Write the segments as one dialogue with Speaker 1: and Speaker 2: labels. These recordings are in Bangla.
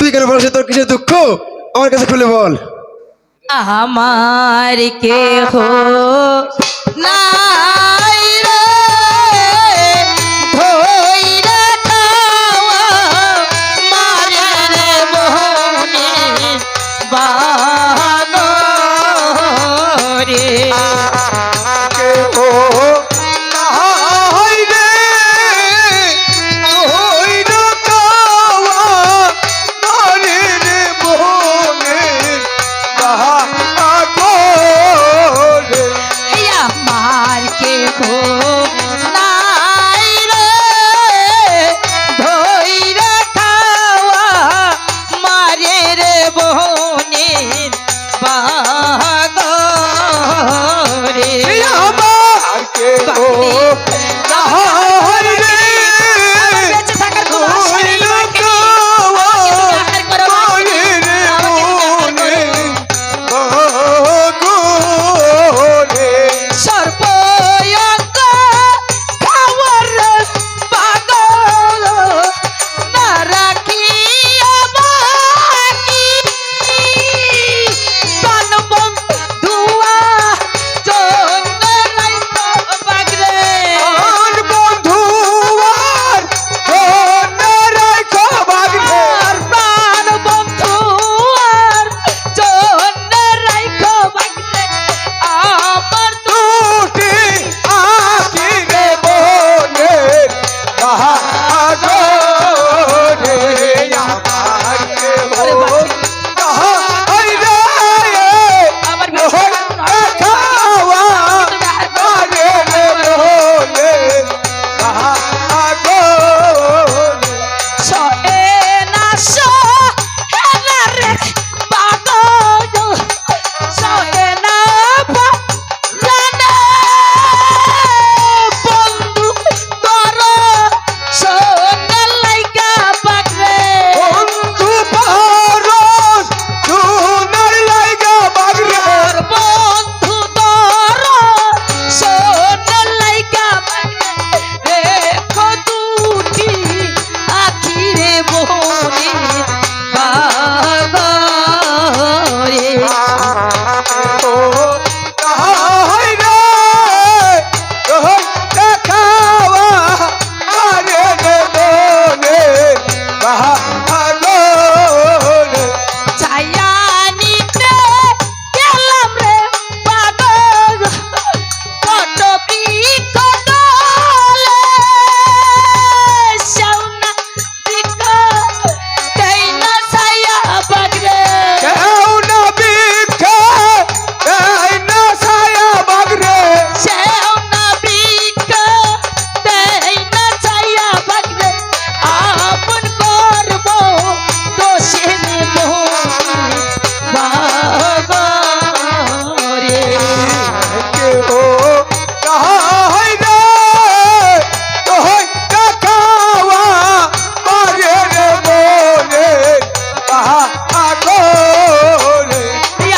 Speaker 1: তুই কেন বলছিস? তোর কিসের দুঃখ আমার কাছে খুলে বল।
Speaker 2: আমার কেহ নাই রে, ধইরা খাওয়া মারে রে বহনে বানরে। আমার কেহ নাই রে, ধইরা খাওয়া মারে রে বহনে বানরে। বেঁচে থাকার কোনো আশা নেই আমাকে নিয়ে। আমাকে তুমি আহার করো মাকে নিয়ে। আমাকে তুমি আহার করো। সর্বয়ঙ্গ খাওয়ার পাগল না রাখিয়া বাকি, প্রাণবন্ধুয়া জন্য রাইখো বাগরে। আর প্রাণবন্ধুয়ার জন্য রাইখো বাগরে। আমার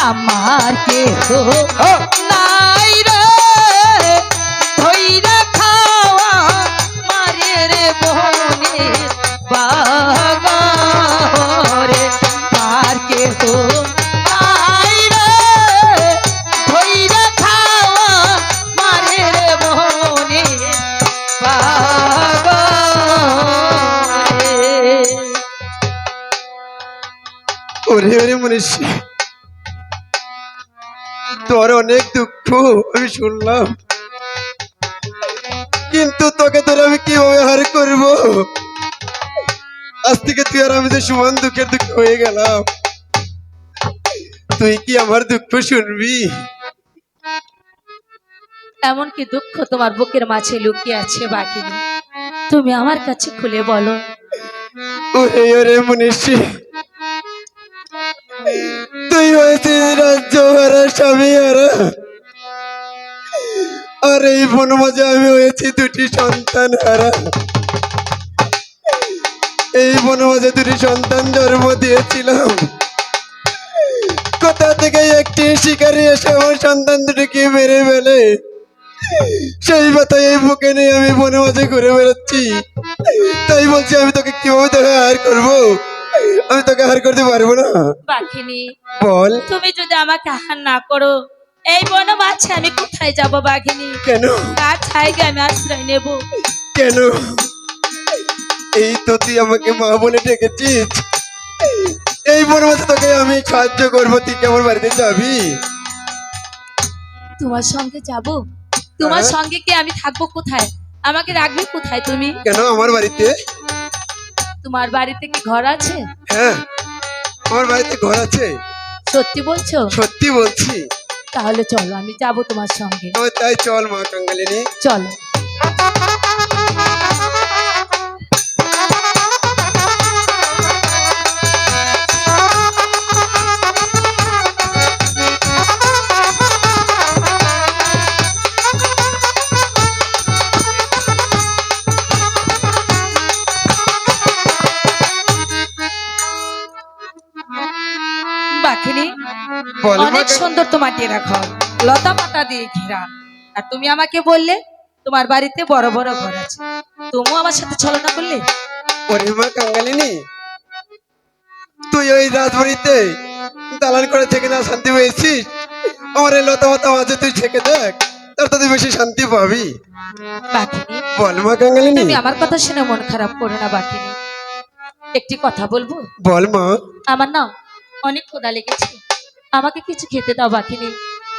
Speaker 2: আমার কেহ নাই রে, ধইরা খাওয়া মারে রে বহনে বাগরে। আর কেহ নাই রে, ধইরা খাওয়া মারে রে বহনে বাগরে।
Speaker 1: ওরে ওরে মনীষী, তোর অনেক দুঃখ আমি শুনলাম, কিন্তু তোকে তোর আমি কিভাবে হার করব? আজ থেকে তুই আর আমি যে সমান দুঃখের দুঃখ হয়ে গেলাম। তুই কি আমার দুঃখ শুনবি?
Speaker 2: এমন কি দুঃখ তোমার বুকের মাঝে লুকিয়ে আছে বাকিনি? তুমি আমার কাছে খুলে বলো।
Speaker 1: ওরে ওরে মনীষী, তুই হয়েছিস রাজ্য হারা, স্বামী হারা, আর এই বনমাঝে আমি হয়েছি দুটি সন্তান হারা। এই বনমাঝে দুটি সন্তান জন্ম দিয়েছিলাম, কোথা থেকে একটি শিকারী এসে আমার সন্তান দুটিকে মেরে ফেলে, সেই ব্যথায় এই বুকে নিয়ে আমি বনমাঝে ঘুরে বেড়াচ্ছি। তাই বলছি, আমি তোকে কিভাবে দেখা আর করবো? আমি তোকে হার করতে পারবো না।
Speaker 3: বাঘিনী,
Speaker 1: বল
Speaker 3: তুমি যদি আমাকে আহার না করো, এই বনবাসে আমি কোথায় যাব বাঘিনী?
Speaker 1: কেন?
Speaker 3: কার ছাইকে আমি আশ্রয় নেব?
Speaker 1: কেন? এই তো তুই আমাকে মা বলে ডেকেছিস, এই বনবাসে তোকে আমি সাহায্য করবো, তুই কেমন বাড়িতে যাবি?
Speaker 3: তোমার সঙ্গে যাব? তোমার
Speaker 1: হ্যাঁ।
Speaker 3: সঙ্গে কি আমি থাকবো কোথায়? আমাকে রাখবে কোথায় তুমি?
Speaker 1: কেন আমার বাড়িতে?
Speaker 3: তোমার বাড়িতে কি ঘর আছে?
Speaker 1: হ্যাঁ, আমার বাড়িতে ঘর আছে।
Speaker 3: সত্যি বলছো?
Speaker 1: সত্যি বলছি।
Speaker 3: তাহলে চলো, আমি যাব তোমার সঙ্গে।
Speaker 1: ও তাই চল মা কাঙ্গালিনী।
Speaker 3: চলো। বাঘিনী,
Speaker 1: বল মা
Speaker 3: অনেক সুন্দর তোমার ডেরা ঘর, লতা পাতা দিয়ে ঘেরা। আর তুমি আমাকে বললে তোমার বাড়িতে বড় বড় ঘর আছে। তুমিও আমার সাথে ছলনা করলে।
Speaker 1: ওরে মা কাঙ্গালিনী, তুই ওই রাজবাড়িতে দালান করে থেকে না শান্তি পেয়েছিস, আমার এই লতা মতা মাঝে তুই থেকে দেখ, তার তো তুই বেশি শান্তি পাবি।
Speaker 3: বাঘিনী,
Speaker 1: বল মা কাঙ্গালিনী।
Speaker 3: তুমি আমার কথা শুনে মন খারাপ করো না বাঘিনী। একটি কথা বলবো?
Speaker 1: বল মা।
Speaker 3: আমার না অনেক ক্ষুধা লেগেছে, আমাকে কিছু খেতে দাও বাঘিনী।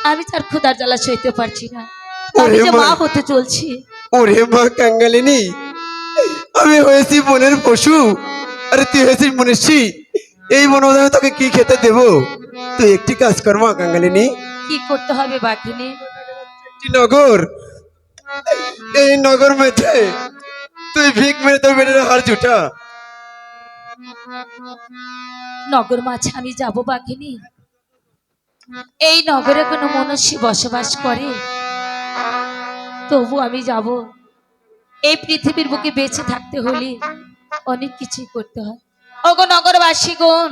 Speaker 3: আমি তার ক্ষুধার জ্বালা সইতে পারছি না। আমি
Speaker 1: ওরে
Speaker 3: যে
Speaker 1: মা।
Speaker 3: মা হতে চলছি।
Speaker 1: ওরে মা কাঙ্গালিনী, আমি হয়েছি বনের পশু, আরে তুই হয়েছিস মনীষী। এই বনবাসে আমি তোকে কি খেতে দেবো? তুই একটি কাজ কর মা কাঙ্গালিনী।
Speaker 3: কি করতে হবে বাঘিনী?
Speaker 1: একটি নগর, এই নগর মেঝে তুই ভিক মেরে তোর বেড়ে হার জুটা।
Speaker 3: নগর মাঝে আমি যাব বাঘিনী? এই নগরে কোনো মনুষ্য বসবাস করে? তবু আমি যাব। এই পৃথিবীর বুকে বেঁচে থাকতে হলে অনেক কিছুই করতে হয়। ওগো নগরবাসীগণ,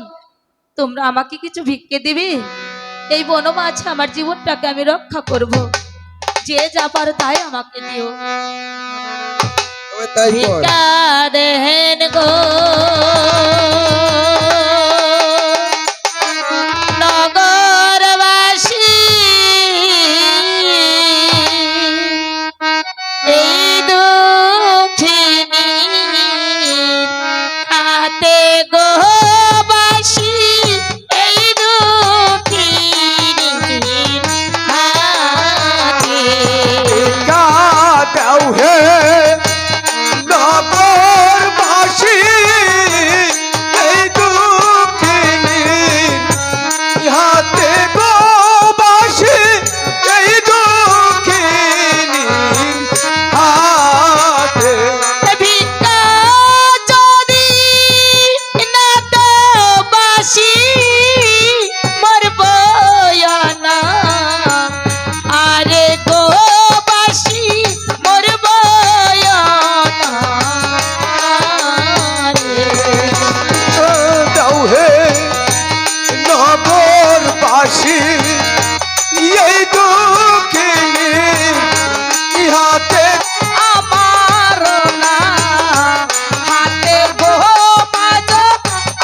Speaker 3: তোমরা আমাকে কিছু ভিক্ষে দিবে? এই বনমাঝে আমার জীবনটাকে আমি রক্ষা করব। যে যা পারো তাই আমাকে দিও।
Speaker 1: তবে তাই কর।
Speaker 3: ভিক্ষা দেন গো নগরবাসী, এই দক্ষিণীর হাতে গো বাসি, এই দক্ষিণীর হাতে।
Speaker 2: দাও হে নগরবাসী, এই দুঃখিনী হাতে গো বাসি, এই দুঃখিনী হাতে।
Speaker 3: ভিক্ষা যদি না তো বাসি, মরব না। আরে গো বাসি, মরব না রে।
Speaker 2: দাও হে নগরবাসী, এই দুঃখিনী ইহাতে
Speaker 3: আমার না হাতে গো বাজ,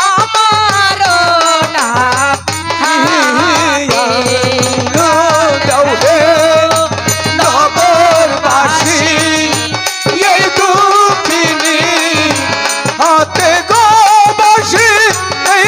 Speaker 3: আমার না হাতে।
Speaker 2: দাও হে নগরবাসী, এই দুঃখিনী হাতে গো বাসি, এই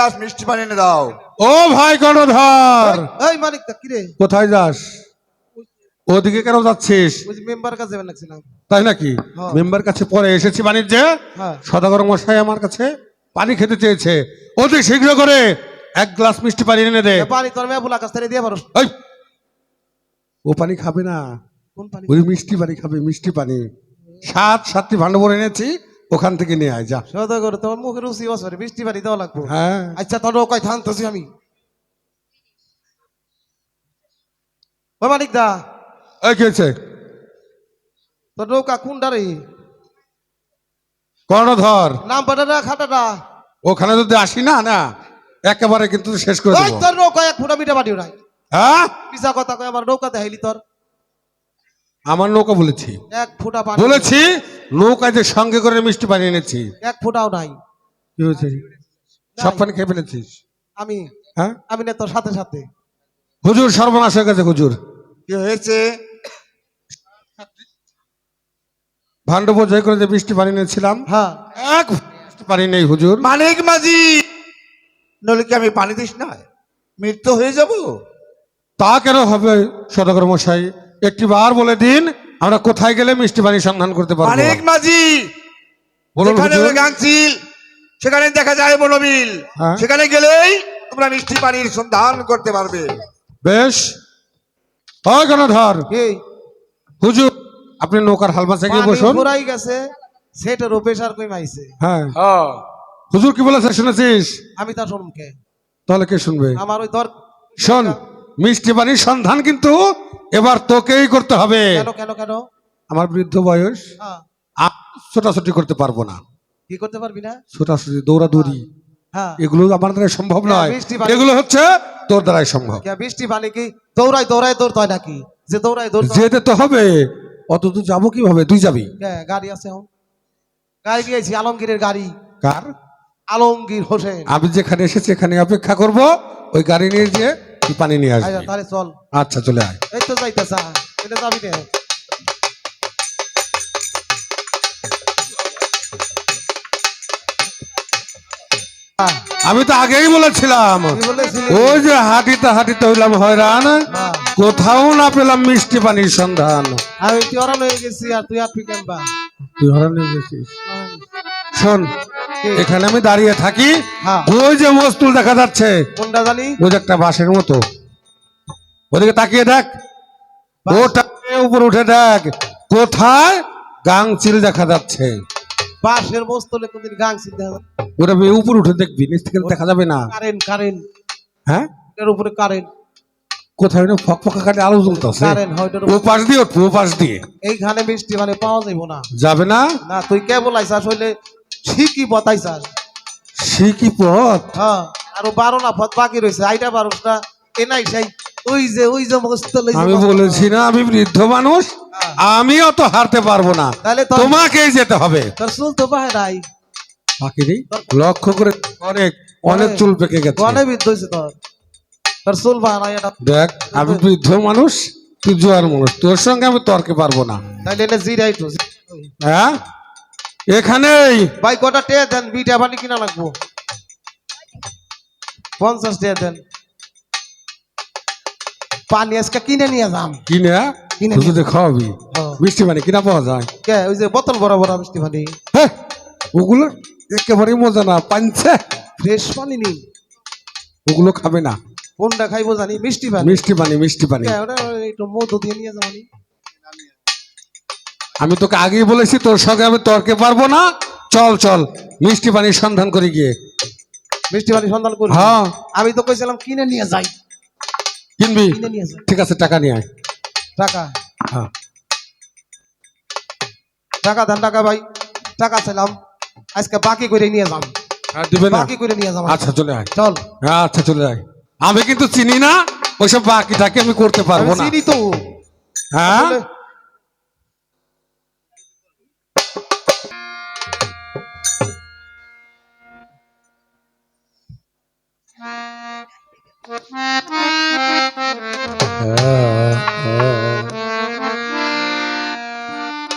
Speaker 4: গ্লাস মিষ্টি পানি এনে দাও।
Speaker 5: ও ভাই কর্ণধর,
Speaker 2: এই মানিক দা কিরে?
Speaker 5: কোথায় যাস? ওদিকে কেন যাচ্ছিস?
Speaker 2: ওই যে মেম্বার কাছে যাবেন লাগছিলাম।
Speaker 5: তাই নাকি?
Speaker 2: হ্যাঁ।
Speaker 5: মেম্বার কাছে পরে এসেছি বাণিজ্যে।
Speaker 2: হ্যাঁ।
Speaker 5: সদাগর মশাই আমার কাছে পানি খেতে চেয়েছে, অতি শীঘ্র করে এক গ্লাস মিষ্টি পানি এনে দে।
Speaker 2: পানি তোর মেয়ে বুলা কাছ থেকে দিয়ে পারো।
Speaker 5: এই, ও পানি খাবে না,
Speaker 2: কোন পানি?
Speaker 5: ওই মিষ্টি পানি খাবে, মিষ্টি পানি। 7টি ভান্ড ভরে এনেছি, ওখান থেকে নিয়ে আয় যা।
Speaker 2: সদা করে তোমার মুখে রুচি বসরে বৃষ্টি পানি দেওয়া লাগবো।
Speaker 5: হ্যাঁ,
Speaker 2: আচ্ছা তোর নৌকায় থামতেছি আমি। ও মানিক দা,
Speaker 5: এই কি হয়েছে?
Speaker 2: তোর নৌকা কোনটা রে?
Speaker 5: কর্ণধর,
Speaker 2: নাম পাটাটা খাটাটা?
Speaker 5: ওখানে যদি আসি না না একেবারে কিন্তু শেষ করে
Speaker 2: ওই
Speaker 5: দেবো।
Speaker 2: তোর নৌকায় এক ফুটা মিঠা পানিও নাই।
Speaker 5: হ্যাঁ,
Speaker 2: পিসা কথা কয় আমার নৌকা দেখাইলি তোর
Speaker 5: আমার নৌকা বলেছি,
Speaker 2: এক ফুটা পানি
Speaker 5: বলেছি নৌকায় যে সঙ্গে করে মিষ্টি পানি এনেছি।
Speaker 2: এক ফুটাও নাই।
Speaker 5: কি হয়েছে? সব পানি খেয়ে ফেলেছিস?
Speaker 2: আমি
Speaker 5: হ্যাঁ,
Speaker 2: আমি না তোর সাথে সাথে।
Speaker 5: হুজুর সর্বনাশ হয়ে গেছে হুজুর।
Speaker 4: কি হয়েছে?
Speaker 5: ভান্ড বোঝাই করে যে মিষ্টি পানি নিয়েছিলাম,
Speaker 2: হ্যাঁ
Speaker 5: এক মিষ্টি পানি নেই হুজুর।
Speaker 4: মানিক মাঝি, নইলে কি আমি পানি দিস না, মৃত্যু হয়ে যাব?
Speaker 5: তা কেন হবে সদাগর মশাই? একটি বার বলে দিন, আমরা কোথায় গেলে মিষ্টি পানি সন্ধান করতে পারবো।
Speaker 4: মানিক মাঝি,
Speaker 5: বলুন
Speaker 4: যেখানে
Speaker 5: হুজুর।
Speaker 4: ওই গাংচিল, সেখানে দেখা যায় বনবিল।
Speaker 5: হ্যাঁ।
Speaker 4: সেখানে গেলেই তোমরা মিষ্টি পানির সন্ধান করতে পারবে।
Speaker 5: বেশ, হয় গণধর
Speaker 2: এই
Speaker 5: হুজুর, আপনি নৌকার হালমাসে গিয়ে
Speaker 2: পানি
Speaker 5: বসুন।
Speaker 2: ফুরাই গেছে, সেটারও প্রেশার কই মাইছে।
Speaker 5: হ্যাঁ, হুজুর কি বলেছে শুনেছিস?
Speaker 2: আমি তার সম্মুখে
Speaker 5: তাহলে কে শুনবে?
Speaker 2: আমার ওই দর
Speaker 5: শোন, মিষ্টি পানির সন্ধান কিন্তু এবার তোকেই করতে হবে।
Speaker 2: কেন কেন কেন?
Speaker 5: আমার বৃদ্ধ বয়স,
Speaker 2: হ্যাঁ,
Speaker 5: আর ছোটাছুটি করতে পারবো না।
Speaker 2: কি করতে পারবি না?
Speaker 5: ছোটাছুটি, দৌড়াদৌড়ি,
Speaker 2: হ্যাঁ,
Speaker 5: এগুলো আমার দ্বারা সম্ভব নয়।
Speaker 2: মিষ্টি পানি-
Speaker 5: এগুলো হচ্ছে তোর দ্বারাই সম্ভব।
Speaker 2: কে বৃষ্টি পানি কি দৌড়াই দৌড়াই দৌড় হয় নাকি? যে দৌড়াই দৌড়
Speaker 5: যেতে তো হবে, অত তো যাবো কিভাবে? তুই যাবি?
Speaker 2: গাড়ি আছে এখন, গাড়ি দিয়েছি আলমগীরের গাড়ি।
Speaker 5: কার?
Speaker 2: আলমগীর হোসেন।
Speaker 5: আমি যেখানে এসেছি এখানে অপেক্ষা করব, ওই গাড়ি নিয়ে গিয়ে তুই পানি নিয়ে
Speaker 2: আচ্ছা
Speaker 5: আসবি।
Speaker 2: তাহলে চল,
Speaker 5: আচ্ছা, চলে আয়।
Speaker 2: এই তো যাইতেছা, এটা যাবি না? হ্যাঁ,
Speaker 5: আমি তো আগেই বলেছিলাম,
Speaker 2: কি বলেছিলি?
Speaker 5: ওই যে হাঁটিতে হাঁটিতে হইলাম হয়রান,
Speaker 2: হ্যাঁ,
Speaker 5: কোথাও না পেলাম মিষ্টি পানির সন্ধান।
Speaker 2: আমি টিওরান হয়ে গেছি আর তুই আর পিকেনবা।
Speaker 5: তুই হয়রান হয়ে গেছিস। শোন, এখানে আমি দাঁড়িয়ে থাকি,
Speaker 2: হ্যাঁ।
Speaker 5: ওই যে মস্তুল দেখা যাচ্ছে,
Speaker 2: কোনটা জানি?
Speaker 5: ওই যে একটা বাঁশের মতো, ওদিকে তাকিয়ে দেখ,
Speaker 2: বাঁশ?
Speaker 5: ওটা উপর উঠে দেখ, কোথায় গাংচিল দেখা যাচ্ছে।
Speaker 2: বাঁশের বস্তলে কোনদিন গাং সিদ্ধ হবে?
Speaker 5: ওটা উপর উঠে দেখবি, নিচ থেকে দেখা যাবে না।
Speaker 2: কারেন্ট কারেন্ট,
Speaker 5: হ্যাঁ,
Speaker 2: এর উপরে কারেন্ট।
Speaker 5: কোথায় না ফকফকা কাটে আলো জ্বলতেছে।
Speaker 2: কারেন্ট হয় এটার
Speaker 5: ও
Speaker 2: উপরে।
Speaker 5: পাশ দিয়ে উঠবো, ও পাশ দিয়ে
Speaker 2: এইখানে মিষ্টি মানে পাওয়া যাইব না।
Speaker 5: যাবে না।
Speaker 2: না তুই কে বলাইছাস হইলে ঠিকই বতাইছাস।
Speaker 5: সে কি পথ?
Speaker 2: হ্যাঁ, আরো 12 না পথ বাকি রয়েছে, আইটা 12টা এনাই সেই ওই যে মস্তলে
Speaker 5: আমি বলেছি না, আমি বৃদ্ধ মানুষ,
Speaker 2: হ্যাঁ।
Speaker 5: আমি অত হারতে পারবো না,
Speaker 2: তাহলে তোর
Speaker 5: তোমাকেই যেতে হবে।
Speaker 2: তোর চুল তো বাহে নাই,
Speaker 5: বাকি নেই, লক্ষ্য করে অনেক অনেক চুল পেকে গেছে।
Speaker 2: গনে বিদ্ধ হয়েছে তোর চুল বাহে নাই। এটা
Speaker 5: দেখ, আমি বৃদ্ধ মানুষ, তুই জোয়ার মানুষ, তোর সঙ্গে আমি তর্কে পারবো না।
Speaker 2: তাইলে এটা জিরাই তো।
Speaker 5: হ্যাঁ, এখানেই
Speaker 2: ভাই কটা টে দেন, বিটা পানি কিনা লাগবো। 50 টাকা দেন। পানি আজকে কিনে নিয়ে যাম।
Speaker 5: কিনে
Speaker 2: কিনে
Speaker 5: তুই যদি খাওয়াবি,
Speaker 2: হ্যাঁ।
Speaker 5: মিষ্টি পানি কিনা পাওয়া যায়।
Speaker 2: কে ওই যে বোতল বড় বড় মিষ্টি পানি,
Speaker 5: হ্যাঁ, ওগুলো একেবারেই মজা না, পাঞ্চে
Speaker 2: ফ্রেশ পানি নিন।
Speaker 5: ওগুলো খাবে না।
Speaker 2: কোনটা খাইবো জানি? মিষ্টি পানি।
Speaker 5: মিষ্টি পানি, মিষ্টি পানি।
Speaker 2: কে, ওটা একটু মধু দিয়ে নিয়ে যাবো নি।
Speaker 5: আমি তোকে আগেই বলেছি, তোর সঙ্গে আমি তর্কে পারবো না। চল চল, মিষ্টি পানির সন্ধান করে গিয়ে।
Speaker 2: মিষ্টি পানি সন্ধান করি।
Speaker 5: হ্যাঁ,
Speaker 2: আমি তো কইছিলাম কিনে নিয়ে যাই।
Speaker 5: কিনবি?
Speaker 2: কিনে নিয়ে যাই।
Speaker 5: ঠিক আছে, টাকা নিয়ে আয়।
Speaker 2: টাকা
Speaker 5: হ্যাঁ,
Speaker 2: টাকা দেন, টাকা ভাই, টাকা চাইলাম। আজকে বাকি করে নিয়ে যাম,
Speaker 5: আর দিবে না?
Speaker 2: বাকি করে নিয়ে যাম।
Speaker 5: আচ্ছা, চলে আয়।
Speaker 2: চল।
Speaker 5: আচ্ছা, চলে আয়। আমি কিন্তু চিনি না, ওইসব বাকিটাকে আমি করতে পারবো
Speaker 2: আমি
Speaker 5: না।
Speaker 2: চিনি তো।
Speaker 5: হ্যাঁ,
Speaker 2: আসলে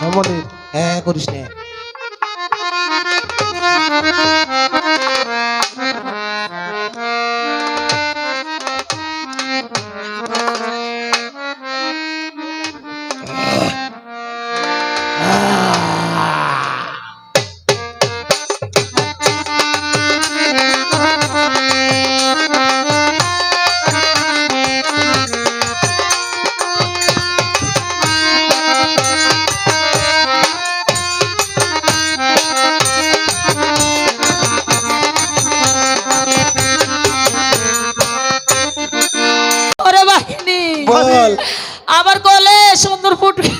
Speaker 2: অমনি হ্যাঁ করিস না।
Speaker 3: আমার গলে সুন্দর ফুটবে।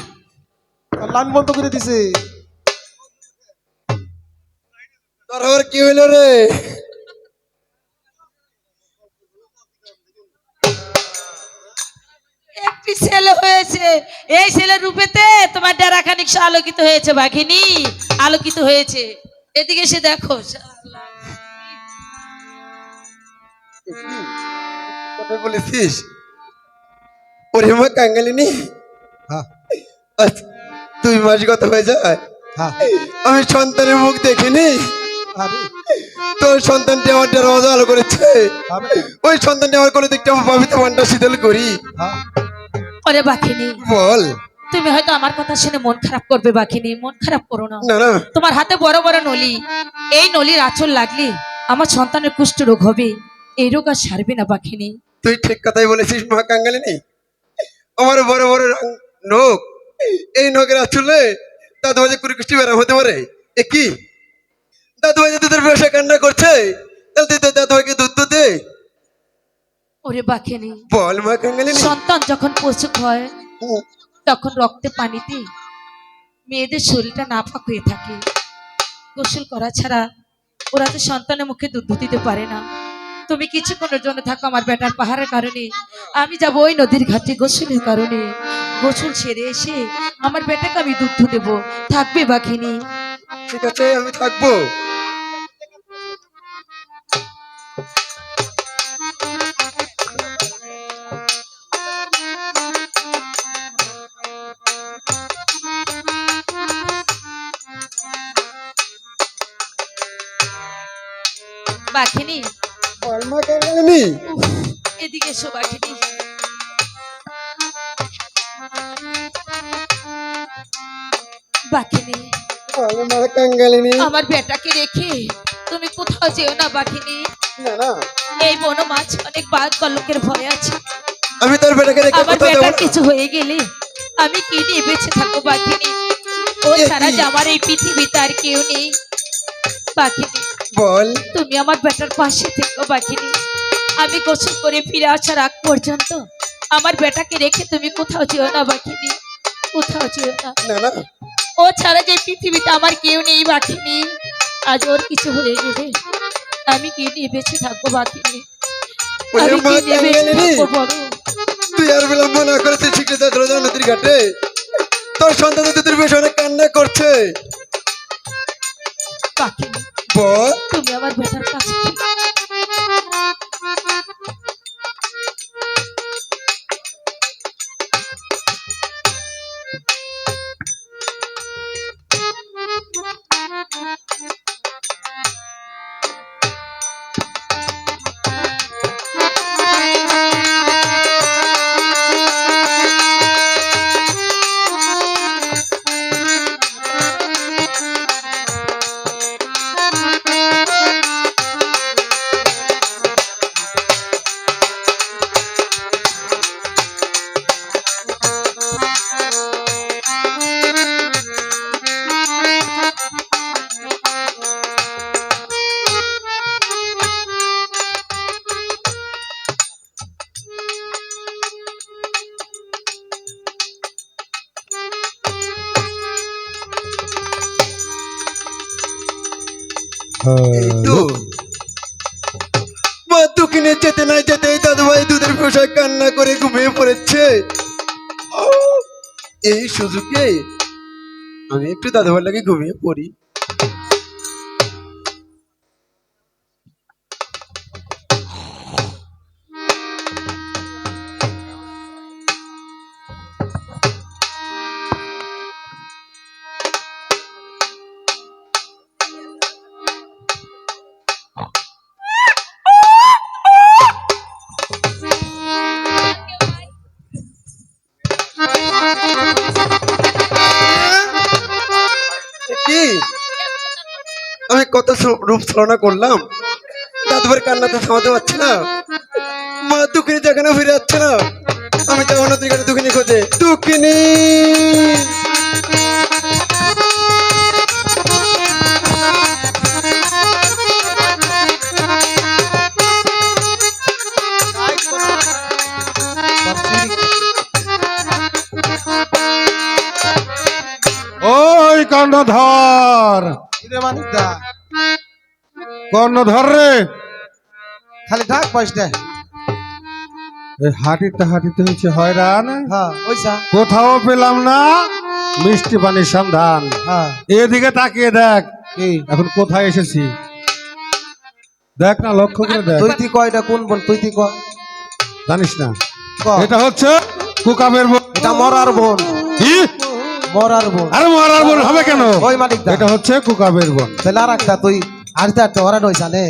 Speaker 2: লাইন বন্ধ করে দিছে।
Speaker 1: তোর আবার কি হইলো রে?
Speaker 3: একটি ছেলে হয়েছে, এই ছেলের রূপেতে তোমার ডেরা খানিক আলোকিত হয়েছে বাঘিনী, আলোকিত হয়েছে। এদিকে এসে দেখো।
Speaker 1: কথা বলেছিস? ওরে মা কাঙ্গালিনী,
Speaker 4: হ্যাঁ
Speaker 1: আজ 2 মাস গত হয়ে যায়,
Speaker 4: হ্যাঁ।
Speaker 1: আমি সন্তানের মুখ দেখিনি।
Speaker 4: আরে
Speaker 1: তোর সন্তানটি আমার দরওয়াজা আলো করেছে।
Speaker 4: আরে
Speaker 1: ওই সন্তানটি আমার কোলে দেখতে আমার পবিত্র মনটা শীতল করি।
Speaker 4: হ্যাঁ
Speaker 3: ওরে বাঘিনী,
Speaker 1: বল।
Speaker 3: তুমি হয়তো আমার কথা শুনে মন খারাপ করবে বাঘিনী, মন খারাপ করো না।
Speaker 1: না না,
Speaker 3: তোমার হাতে বড় বড় নলি, এই নলির আঁচল লাগলে আমার সন্তানের কুষ্ঠ রোগ হবে, এই রোগ আর সারবে না বাঘিনী।
Speaker 1: তুই ঠিক কথাই বলেছিস মা কাঙ্গালিনী। আমার বড় বড় নখ, এই নখের আঁচলে দাদু ভাই কুড়ি ব্যারাম হতে পারে। এ কি দাদু ভাই দুধের ব্যবসা কান্না করছে, তাহলে তুই তো দাদু ভাইকে দুধ তো দে।
Speaker 3: ওরে বাঘিনী,
Speaker 1: বল মা কাঙ্গালিনী।
Speaker 3: সন্তান যখন প্রসূত হয় তখন রক্তে পানিতে মেয়েদের শরীরটা নাপাক হয়ে থাকে। গোসল করা ছাড়া ওরা তো সন্তানের মুখে দুধ দিতে পারে না। তুমি কিছুক্ষণের জন্য থাকো আমার বেটার পাহাড়ের কারণে, আমি যাবো ওই নদীর ঘাটে গোসলের কারণে। গোসল সেরে এসে আমার বেটাকে আমি দুধ দেবো, থাকবে বাঘিনী?
Speaker 1: ঠিক আছে, আমি থাকবো।
Speaker 3: বাঘিনী,
Speaker 1: বল মা কাঙ্গালিনী।
Speaker 3: উফ, এদিকে এসো বাঘিনী। বাঘিনী,
Speaker 1: বল মা কাঙ্গালিনী।
Speaker 3: আমার বেটাকে রেখে তুমি কোথাও যেও না বাঘিনী।
Speaker 1: না না,
Speaker 3: এই বন মাছ অনেক বাঘ ভাল্লুকের ভয় আছে।
Speaker 1: আমি তোর বেটাকে রেখে
Speaker 3: আমার
Speaker 1: কোথাও যাবো
Speaker 3: বেটার
Speaker 1: না।
Speaker 3: কিছু হয়ে গেলে আমি কি নিয়ে বেঁচে থাকবো বাঘিনী? ও ছাড়া যে আমার এই পৃথিবীতে আর কেউ নেই বাঘিনী।
Speaker 1: বল।
Speaker 3: তুমি আমার বেটার পাশে থেকো বাঘিনী। আমি গোসল করে ফিরে আসার আগ পর্যন্ত আমার বেটাকে রেখে তুমি কোথাও যেও না বাঘিনী, কোথাও যেও না।
Speaker 1: না না,
Speaker 3: ও ছাড়া যে পৃথিবীতে আমার কেউ নেই বাঘিনী। আজ ওর কিছু হয়ে গেলে আমি কি নিয়ে বেঁচে থাকবো বাঘিনী?
Speaker 1: ওরে
Speaker 3: আমি
Speaker 1: মা
Speaker 3: কি নিয়ে বেঁচে
Speaker 1: কাঙ্গালিনী।
Speaker 3: থাকবো বলো?
Speaker 1: তুই আর বিলম্ব না করে তুই শিখে যা চলে যা নদীর ঘাটে। তোর সন্তান দুধের বেশ অনেক কান্না করছে।
Speaker 3: বাঘিনী,
Speaker 1: বল।
Speaker 3: তুমি আমার বেটার কাছে থেকো।
Speaker 1: এই তো মা দুঃখিনে যেতে না যেতে দাদু ভাই দুধের পোশাক কান্না করে ঘুমিয়ে পড়েছে। এই সুযোগে আমি একটু দাদু ভাই লাগে ঘুমিয়ে পড়ি। কি আমি কত রূপ ছলনা করলাম, দাদুভাইয়ের কান্নাতে থামাতে পারছি না। মা দুঃখিনী যেখানে ফিরে যাচ্ছে না, আমি যাবো নদীর ঘাটে দুঃখিনী খোঁজে। দুঃখিনী,
Speaker 5: ওই কর্ণধর,
Speaker 2: রে মানিক দা
Speaker 5: কর্ণধর রে,
Speaker 2: খালি ডাক পয়সা
Speaker 5: এই হাঁটিতে হাঁটিতে হচ্ছে হয়রান,
Speaker 2: হ্যাঁ ওইসা
Speaker 5: কোথাও পেলাম না মিষ্টি পানির সন্ধান।
Speaker 2: হ্যাঁ
Speaker 5: এদিকে তাকিয়ে দেখ,
Speaker 2: কি
Speaker 5: এখন কোথায় এসেছি দেখ না, লক্ষ্য করে দেখ।
Speaker 2: তুই কয়টা কোন বোন তুই ক
Speaker 5: জানিস না
Speaker 2: ক
Speaker 5: এটা হচ্ছে কুকাবের বোন।
Speaker 2: এটা মরার বোন
Speaker 5: কি?
Speaker 2: মরার বোন
Speaker 5: আরে মরার বোন হবে কেন?
Speaker 2: ওই মানিক দা
Speaker 5: এটা হচ্ছে কুকাবের বোন।
Speaker 2: তাহলে আর একটা তুই আরতে আরতে ওরা নয় জানে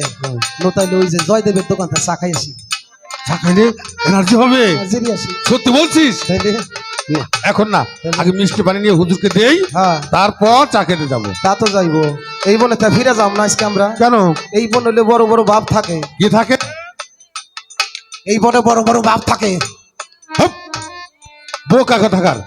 Speaker 2: নতাইলে ওই যে জয়দেবের দোকান থেকে চা খাই আসি
Speaker 5: চা খাইলে এনার্জি হবে?
Speaker 2: হাজিরি আসি
Speaker 5: সত্যি বলছিস?
Speaker 2: তাইলে
Speaker 5: না, এখন না, আগে মিষ্টি পানি নিয়ে হুজুরকে দেই,
Speaker 2: হ্যাঁ
Speaker 5: তারপর চা খেতে যাবো।
Speaker 2: তা তো যাইবো এই বনে তা ফিরে যাম না আজকে আমরা
Speaker 5: কেন?
Speaker 2: এই বন হলে বড় বড় বাপ থাকে
Speaker 5: কি থাকে?
Speaker 2: এই বনে বড় বড় বাপ থাকে
Speaker 5: হপ! বোকা কথাকার,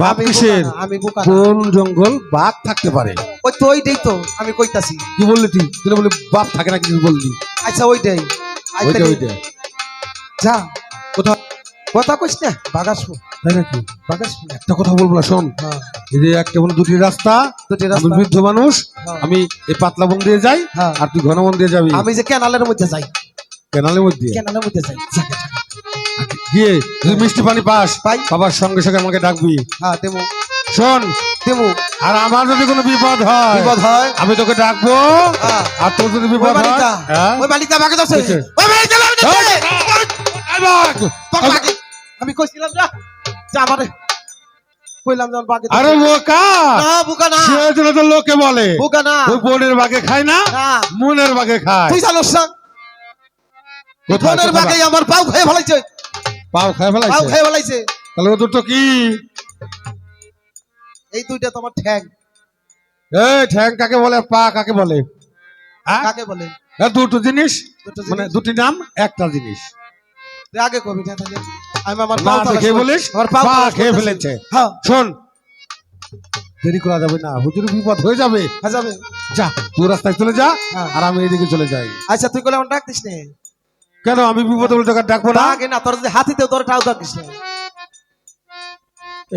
Speaker 5: বাপ
Speaker 2: আমি বোকা
Speaker 5: কিসের?
Speaker 2: না, আমি বোকা না।
Speaker 5: বন জঙ্গল বাঘ থাকতে পারে।
Speaker 2: ওই তো ওইটাই তো আমি কইতাছি
Speaker 5: কি বললি তুই? তুই না বললি বাপ থাকে না, কিছু বললি?
Speaker 2: আচ্ছা ওইটাই
Speaker 5: ওইটা ওইটা
Speaker 2: যা
Speaker 5: কোথাও
Speaker 2: কথা কইস না বাগাসবো
Speaker 5: তাই নাকি?
Speaker 2: বাগাসবো
Speaker 5: একটা কথা বলবো না, শোন।
Speaker 2: হ্যাঁ
Speaker 5: এই যে একটা বলে দুটি রাস্তা,
Speaker 2: দুটি
Speaker 5: আমি
Speaker 2: রাস্তা
Speaker 5: বৃদ্ধ মানুষ,
Speaker 2: হ্যাঁ।
Speaker 5: আমি এই পাতলা বন দিয়ে যাই,
Speaker 2: হ্যাঁ।
Speaker 5: আর তুই ঘন বন দিয়ে যাবি
Speaker 2: আমি যে ক্যানালের মধ্যে যাই
Speaker 5: কেনালের মধ্যে।
Speaker 2: ক্যানালের মধ্যে যাই যাকে, যাকে।
Speaker 5: গিয়ে যদি মিষ্টি পানি পাস,
Speaker 2: পাই।
Speaker 5: বাবার সঙ্গে সঙ্গে আমাকে ডাকবি।
Speaker 2: হ্যাঁ দেবো
Speaker 5: শোন,
Speaker 2: দেবো
Speaker 5: আর আমার যদি কোনো বিপদ হয়,
Speaker 2: বিপদ হয়
Speaker 5: আমি তোকে ডাকবো,
Speaker 2: হ্যাঁ।
Speaker 5: আর তোর যদি
Speaker 2: ওই
Speaker 5: বিপদ হয়,
Speaker 2: বালিকা
Speaker 5: হ্যাঁ?
Speaker 2: ওই বালিকা বাগে যাচ্ছে
Speaker 5: কিসে?
Speaker 2: ওই বালিকা বাগে যাচ্ছে
Speaker 5: এই বাঘ!
Speaker 2: তোর বাগে। আমি কইছিলাম না যে আমারে কইলাম যখন বাগে
Speaker 5: আরে বোকা,
Speaker 2: না বুকা না
Speaker 5: সে জন্য তো লোকে বলে
Speaker 2: বুকা না
Speaker 5: ওই বোনের বাগে খায় না,
Speaker 2: না
Speaker 5: মনের বাগে খায়।
Speaker 2: তুই জানোস না
Speaker 5: কোথায়?
Speaker 2: ফোনের
Speaker 5: কোথায়?
Speaker 2: বাগে আমার পাও খেয়ে ফেলাইছে
Speaker 5: পাও খায়
Speaker 2: পাও
Speaker 5: ফেলাইছে?
Speaker 2: খেয়ে ফেলাইছে
Speaker 5: তাহলে ও দুটো কি?
Speaker 2: এই দুইটা তোমার ঠ্যাং
Speaker 5: এই ঠ্যাং কাকে বলে, পা কাকে বলে? হ্যাঁ?
Speaker 2: কাকে বলে
Speaker 5: এ দুটো জিনিস,
Speaker 2: দুটো
Speaker 5: মানে
Speaker 2: জিনিস।
Speaker 5: দুটি নাম একটা জিনিস।
Speaker 2: তুই আগে কবি না তাহলে আমি আমার
Speaker 5: না
Speaker 2: পাও
Speaker 5: দেখে বলিস
Speaker 2: আমার পাও
Speaker 5: পা
Speaker 2: তলাশ
Speaker 5: খেয়ে
Speaker 2: করতেছি।
Speaker 5: ফেলেছে।
Speaker 2: হ্যাঁ
Speaker 5: শোন, দেরি করা যাবে না, হুজুরের বিপদ হয়ে যাবে।
Speaker 2: হ্যাঁ যাবে
Speaker 5: যা, তুই রাস্তায় চলে যা,
Speaker 2: হ্যাঁ।
Speaker 5: আর আমি এদিকে চলে যাই।
Speaker 2: আচ্ছা তুই কলে আমার ডাকতিস নে
Speaker 5: কেন? আমি বিপদ বলে তোকে ডাকবো না?
Speaker 2: আগে না তোর যে হাতিতে তোর টাও ডাকিস না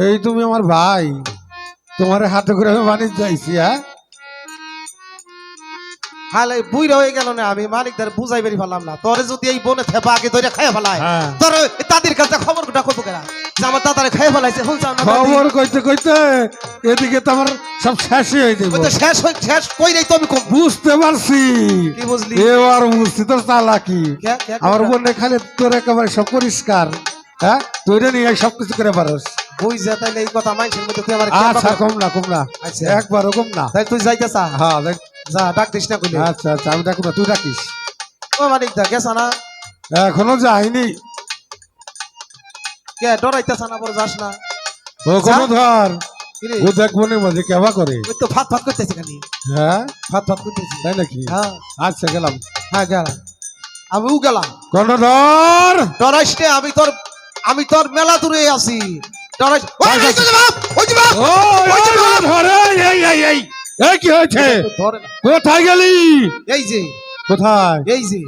Speaker 5: এই তুমি আমার ভাই, তোমার হাতে করে আমি বাণিজ্য যাইছি। হ্যাঁ,
Speaker 2: হালে বুইরা হয়ে গেল না আমি মালিকদার বুঝাই বেরি ফেললাম না তোরে যদি এই বনে থেপা আগে ধরে খাইয়া ফেলায়
Speaker 5: হ্যাঁ।
Speaker 2: তোর তাদের কাছে খবর ডাকো কেনা যে আমার দাদারে খাইয়া ফেলাইছে শুনছাও না দাদি?
Speaker 5: খবর কইতে কইতে এদিকে তো আমার সব শেষই হয়ে যাবে।
Speaker 2: ওই তো শেষ কই নাই তো আমি কম
Speaker 5: বুঝতে পারছি,
Speaker 2: কি বুঝলি
Speaker 5: এবার বুঝছি তোর চালাকি। আমার বোনে খালি তোর একেবারে সব পরিষ্কার। হ্যাঁ, তুই এটা নিয়ে সবকিছু করে পারস।
Speaker 2: বুঝা তাইলে এই কথা মানুষের মধ্যে তুই আমার
Speaker 5: আচ্ছা, কম না কম না,
Speaker 2: আচ্ছা।
Speaker 5: একবারও কম না।
Speaker 2: তাই তুই যাইতে চা
Speaker 5: হ্যাঁ দেখ,
Speaker 2: যা ডাকতিস না কইলে
Speaker 5: আচ্ছা আচ্ছা, আমি ডাকবো না, তুই ডাকিস।
Speaker 2: ও মালিকদা গেছা না
Speaker 5: এখনো যাইনি।
Speaker 2: কে ডরাইতেছ না বড় যাস না
Speaker 5: ও কোনো ধর,
Speaker 2: কিরে
Speaker 5: ও দেখ বোনের মাঝে কেবা করে।
Speaker 2: ওই তো ফাত ফাত করতেছে খালি
Speaker 5: হ্যাঁ
Speaker 2: ফাত ফাত করতেছে
Speaker 5: তাই নাকি?
Speaker 2: হ্যাঁ
Speaker 5: আচ্ছা গেলাম।
Speaker 2: হ্যাঁ গেলাম আমিও গেলাম
Speaker 5: কর্ণধর,
Speaker 2: ডরাইস নে আমি তোর মেলা দূরে আছি ডরাইস ওই যে বাপ ওই যে বাপ
Speaker 5: ওই কর্ণধর, এই কি হয়েছে?
Speaker 2: ধরে না
Speaker 5: কোথায় গেলি?
Speaker 2: এই যে
Speaker 5: কোথায়?
Speaker 2: এই যে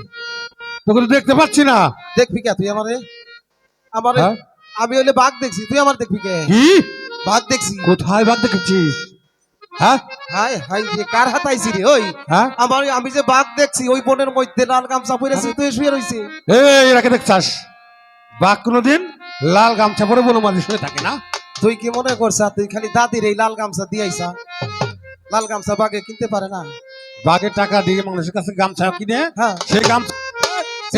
Speaker 5: তোকে তো দেখতে পাচ্ছি না।
Speaker 2: দেখবি কে তুই আমারে
Speaker 5: হ্যাঁ?
Speaker 2: আমি হইলে বাঘ দেখছি তুই আমার দেখবি কে
Speaker 5: কি?
Speaker 2: বাঘ দেখছি
Speaker 5: কোথায় বাঘ দেখেছিস? হ্যাঁ
Speaker 2: হাই হাই যে কার হাত আইছি রে ওই
Speaker 5: হ্যাঁ,
Speaker 2: আমি যে বাঘ দেখছি ওই বনের মধ্যে লাল গামছা পরেছি তুই শুয়ে রইছে
Speaker 5: এই এরাকে দেখছাস? বাঘ কোনোদিন লাল গামছা পরে বনো মাঝে শুয়ে থাকে না।
Speaker 2: তুই কি মনে করছ তুই খালি দাদির এই লাল গামছা দিয়াইছা লাল গামছা বাঘে কিনতে পারে না
Speaker 5: বাঘের টাকা দিয়ে মানুষের কাছে গামছা কিনে,
Speaker 2: হ্যাঁ
Speaker 5: সেই গামছা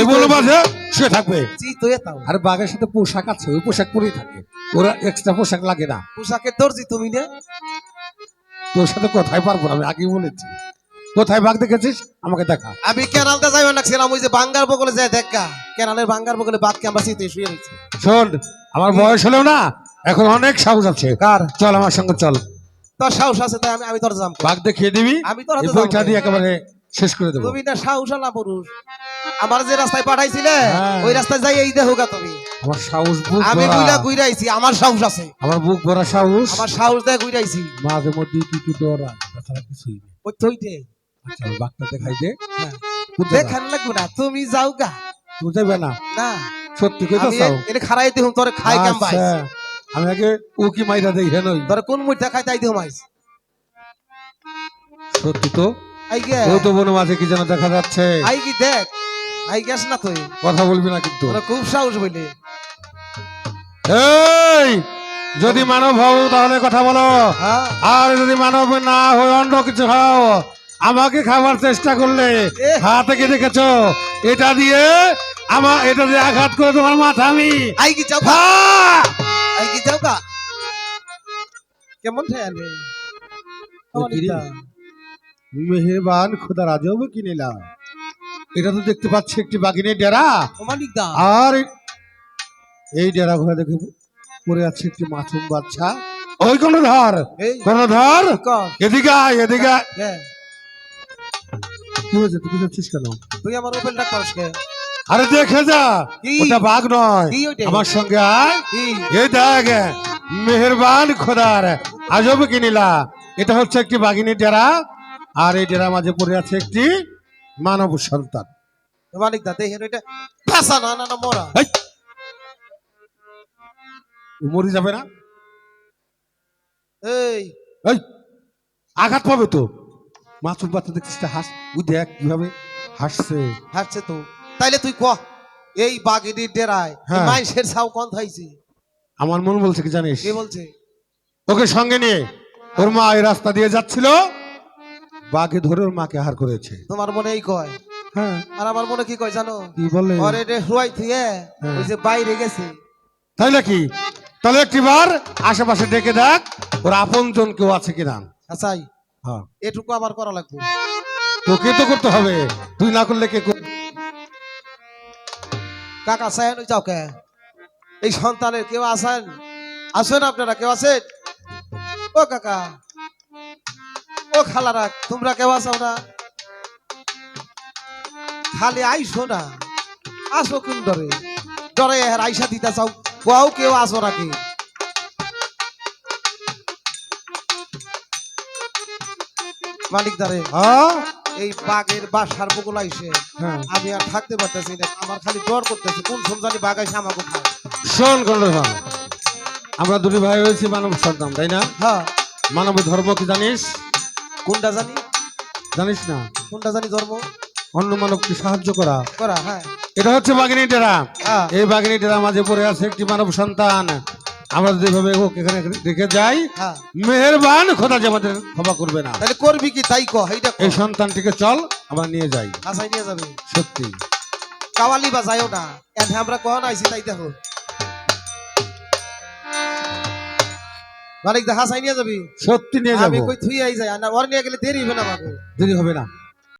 Speaker 5: এই বনো মাঝে শুয়ে থাকবে।
Speaker 2: জি তো এতাও
Speaker 5: আর বাঘের সাথে পোশাক আছে, ওই পোশাক পরেই থাকে, ওরা এক্সট্রা পোশাক লাগে না।
Speaker 2: পোশাকের দর্জি তুমি নে
Speaker 5: তোর সাথে কোথায় পারবো না, আমি আগেই বলেছি। কোথায় বাঘ দেখেছিস আমাকে দেখা।
Speaker 2: আমি কেনালটা যাইও লাগছিলাম ওই যে বাঙ্গার বগলে যায় দেখা কেনালের বাঙ্গার বগলে বাঘকে আমরা শীতে শুয়ে রয়েছি
Speaker 5: শোন, আমার বয়স হলেও না এখন অনেক সাহস আছে।
Speaker 2: কার
Speaker 5: চল আমার সঙ্গে চল,
Speaker 2: তোর সাহস আছে তাই আমি তোর জাম
Speaker 5: বাঘ দেখিয়ে দিবি,
Speaker 2: আমি তোর হাতে
Speaker 5: এই বইটা
Speaker 2: যাবো।
Speaker 5: দিয়ে একেবারে শেষ করে দেবো।
Speaker 2: তুমি না সাহস না পুরুষ আমার যে রাস্তায় পাঠাইছিলে
Speaker 5: হ্যাঁ।
Speaker 2: ওই রাস্তায় যাই এই দেখোগা তুমি
Speaker 5: আমার সাহস বুক
Speaker 2: আমি
Speaker 5: ভরা,
Speaker 2: বুইলা গুইরাইছি আমার সাহস আছে
Speaker 5: আমার বুক ভরা সাহস।
Speaker 2: আমার সাহস দেয় গুইরাইছি
Speaker 5: মাঝে মধ্যে একটু দৌড়া, তাছাড়া কিছুই নেই।
Speaker 2: ওই থইতে
Speaker 5: আচ্ছা, আমি বাঘটা দেখাই দে।
Speaker 2: হ্যাঁ।
Speaker 5: কোথায় বাঘ?
Speaker 2: দেখান লাগবে না তুমি যাও গা
Speaker 5: তুই যাবে না?
Speaker 2: না
Speaker 5: সত্যি কইতে
Speaker 2: আমি
Speaker 5: চাও?
Speaker 2: এনে খারাই দিহুম তোরে খাই কাম পাইস
Speaker 5: আচ্ছা, আমি আগে উকি মাইরা দেই হেনই।
Speaker 2: তোরে কোন মুইটা খাই তাই দিহুম আইস
Speaker 5: সত্যি তো,
Speaker 2: আই গে
Speaker 5: ও তো বনমাঝে কি যেন দেখা যাচ্ছে।
Speaker 2: আই কি দেখ আই গেছ না তুই
Speaker 5: কথা বলবি না কিন্তু।
Speaker 2: ওরা খুব সাহস বলে
Speaker 5: এই যদি মানব হও তাহলে কথা বলো,
Speaker 2: হ্যাঁ
Speaker 5: আর যদি মানব না হয়ে অন্য কিছু হও, আমাকে খাবার চেষ্টা করলে
Speaker 2: এ।
Speaker 5: হাতে কি দেখেছো, এটা দিয়ে এটা দিয়ে আঘাত করে তোমার মাথা আমি
Speaker 2: আই কি যাও
Speaker 5: হ্যাঁ!
Speaker 2: আই কি যাও গা কেমন ঠেয়ালে
Speaker 5: মেহেরবান খোদা রাজব কি নিলাম, এটা তো দেখতে পাচ্ছি একটি বাঘিনীর ডেরা,
Speaker 2: ওমানিক দা
Speaker 5: আর এই ডেরা ঘরে দেখে পড়ে আছে একটি মাসুম বাচ্চা। ওই কর্ণধর,
Speaker 2: এই
Speaker 5: কর্ণধর
Speaker 2: কর
Speaker 5: এদিকে আয়, এদিকে আয়।
Speaker 2: হ্যাঁ
Speaker 5: কি হয়েছে, তুই যাচ্ছিস কেন?
Speaker 2: তুই আমার ওপেন ডাক করস কে
Speaker 5: আরে দেখে যা,
Speaker 2: কি?
Speaker 5: ওটা বাঘ নয়,
Speaker 2: কি ওইটা?
Speaker 5: আমার সঙ্গে আয়।
Speaker 2: কি
Speaker 5: এই দেখ, মেহেরবান খোদার আজব কিনিলা, এটা হচ্ছে একটি বাঘিনীর ডেরা, আর এই ডেরার মাঝে পড়ে আছে একটি মানব সন্তান।
Speaker 2: ওমানিক দা দেখেন ওইটা ফাসা না না না মরা
Speaker 5: এই, ও মরে যাবে না?
Speaker 2: এই
Speaker 5: এই আঘাত পাবে তো, মাসুম বাচ্চা দেখছিস তা হাস, ওই দেখ কিভাবে হাসছে।
Speaker 2: হাসছে তো তাইলে তুই কহ এই বাগিনীর ডেরায়
Speaker 5: হ্যাঁ।
Speaker 2: মাইসের ছাও কোন থাইছে
Speaker 5: আমার মন বলছে কি জানিস,
Speaker 2: কে বলছে
Speaker 5: ওকে সঙ্গে নিয়ে ওর মা এই রাস্তা দিয়ে যাচ্ছিল, বাঘে ধরে ওর মাকে আহার করেছে।
Speaker 2: তোমার মনে এই কয়
Speaker 5: হ্যাঁ,
Speaker 2: আর আমার মনে কি কয় জানো
Speaker 5: কি বলে?
Speaker 2: ওরে রে হুয়াই থুয়ে
Speaker 5: হ্যাঁ।
Speaker 2: ওই যে বাইরে গেছে
Speaker 5: তাই নাকি? তাহলে একটিবার আশেপাশে ডেকে দেখ ওর আপন জন কেউ আছে কিনা।
Speaker 2: আচ্ছাই
Speaker 5: হ্যাঁ,
Speaker 2: এটুকু আমার করা লাগবে
Speaker 5: তোকে তো করতে হবে, তুই না করলে কে করবে?
Speaker 2: কাকা সাহেন যাও কে এই সন্তানের কেউ আছেন আসেন আপনারা কেউ আছেন ও কাকা ও খালারা তোমরা কেউ আছো না খালি আইসো না আসো কোন ডরে ডরে এর আইসা দিতে চাও কোয়াও কেউ আসো নাকি মালিক দারে
Speaker 5: হ্যাঁ
Speaker 2: এই বাঘের বাসার বকুল আইসে
Speaker 5: হ্যাঁ,
Speaker 2: আমি আর থাকতে পারতেছি না আমার খালি ডর করতেছে কোন সমজানি বাঘ আইসে আমাকে খায়
Speaker 5: শোন কর্ণধর, আমরা দুটি ভাই হয়েছি মানব সন্তান, তাই না?
Speaker 2: হ্যাঁ
Speaker 5: মানব ধর্ম কি জানিস?
Speaker 2: কোনটা জানি
Speaker 5: জানিস না?
Speaker 2: কোনটা জানি ধর্ম
Speaker 5: অন্য মানবকে সাহায্য করা,
Speaker 2: করা হ্যাঁ
Speaker 5: এটা হচ্ছে বাঘিনী ডেরা।
Speaker 2: হ্যাঁ
Speaker 5: এই বাঘিনী ডেরার মাঝে পড়ে আছে একটি মানব সন্তান, আমরা যদি এভাবে ওকে এখানে রেখে যাই,
Speaker 2: হ্যাঁ
Speaker 5: মেহেরবান খোদা যে আমাদের ক্ষমা করবে না।
Speaker 2: তাহলে করবি কি তাই কহ এইটা
Speaker 5: এই সন্তানটিকে চল আমরা নিয়ে যাই।
Speaker 2: হাসাই নিয়ে যাবে
Speaker 5: সত্যি
Speaker 2: কাওয়ালি বা যাইও না এনে আমরা কখন আইছি তাই দেখো মালিক দা হাসাই নিয়ে যাবি
Speaker 5: সত্যি নিয়ে
Speaker 2: আমি
Speaker 5: যাবো,
Speaker 2: কই থুই আই যাই না ওর নিয়ে গেলে দেরি হবে না আমাকে
Speaker 5: দেরি হবে না।